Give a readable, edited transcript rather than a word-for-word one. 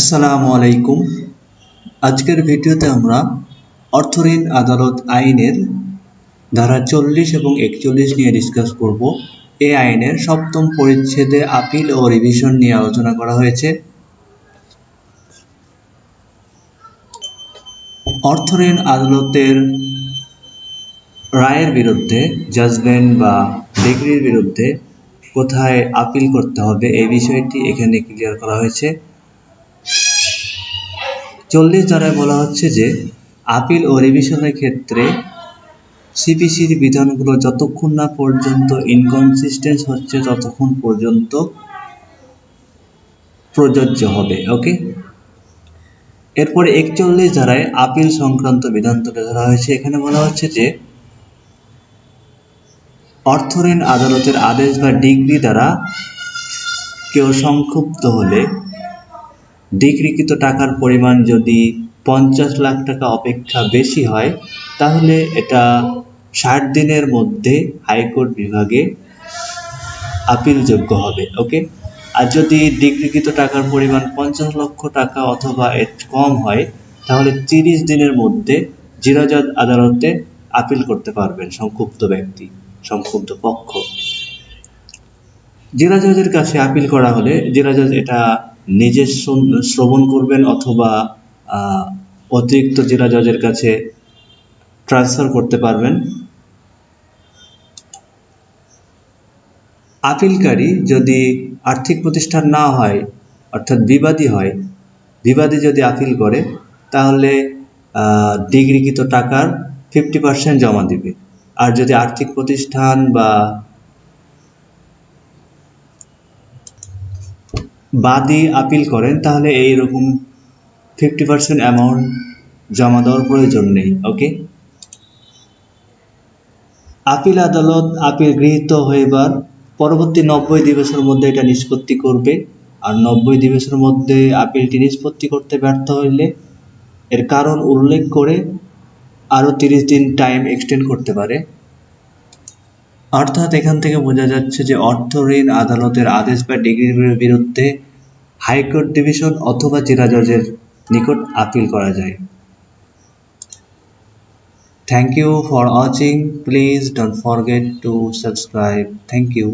আসসালামু আলাইকুম। আজকের ভিডিওতে আমরা অর্থঋণ আদালত আইনের ধারা 40 এবং 41 নিয়ে ডিসকাস করব। এই আইনের সপ্তম পরিচ্ছেদে আপিল ও রিভিশন নিয়ে আলোচনা করা হয়েছে। অর্থঋণ আদালতের রায়ের বিরুদ্ধে, জাজমেন্ট বা ডিগ্রির বিরুদ্ধে কোথায় আপিল করতে হবে এই বিষয়টি এখানে ক্লিয়ার করা হয়েছে। 40 ধারায় বলা হচ্ছে যে আপিল ও রিভিশনের ক্ষেত্রে সিপিসির বিধানগুলো যতক্ষণ না পর্যন্ত ইনকনসিস্টেন্স হচ্ছে ততক্ষণ পর্যন্ত প্রযোজ্য হবে। ওকে, এরপরে 41 ধারায় আপিল সংক্রান্ত বিধান তুলে ধরা হয়েছে। এখানে বলা হচ্ছে যে অর্থঋণ আদালতের আদেশ বা ডিগ্রি দ্বারা কেউ সংক্ষুব্ধ হলে ডিগ্রিকৃত টাকার পরিমাণ যদি 50 লাখ টাকা অপেক্ষা বেশি হয় তাহলে এটা 60 দিনের মধ্যে হাইকোর্ট বিভাগে আপিলযোগ্য হবে। ওকে, আর যদি ডিগ্রিকৃত টাকার পরিমাণ 50 লক্ষ টাকা অথবা এর কম হয় তাহলে 30 দিনের মধ্যে জেলা জজ আদালতে আপিল করতে পারবেন সংক্ষুব্ধ ব্যক্তি, সংক্ষুব্ধ পক্ষ। জেলা জজের কাছে আপিল করা হলে জেলা জজ এটা নিজে শ্রবণ করবেন অথবা অতিরিক্ত জেলা জজের কাছে ট্রান্সফার করতে পারবেন। আপিলকারী যদি আর্থিক প্রতিষ্ঠান না হয় অর্থাৎ বিবাদী হয়, বিবাদী যদি আপিল করে তাহলে ডিগ্রিকৃত টাকার 50% জমা দিবে। আর যদি আর্থিক প্রতিষ্ঠান বা বাদী আপিল করেন তাহলে এইরকম 50% অ্যামাউন্ট জমা দেওয়ার প্রয়োজন নেই। ওকে, আপিল আদালত আপিল গৃহীত হইবার পরবর্তী 90 দিবসের মধ্যে এটা নিষ্পত্তি করবে। আর 90 দিবসের মধ্যে আপিলটি নিষ্পত্তি করতে ব্যর্থ হইলে এর কারণ উল্লেখ করে আরও 30 দিন টাইম এক্সটেন্ড করতে পারে। অর্থাৎ এখান থেকে বোঝা যাচ্ছে যে অর্থঋণ আদালতের আদেশ বা ডিগ্রির বিরুদ্ধে হাইকোর্ট ডিভিশন অথবা জেলা জজের নিকট আপিল করা যায়। Thank you for watching. Please don't forget to subscribe. Thank you.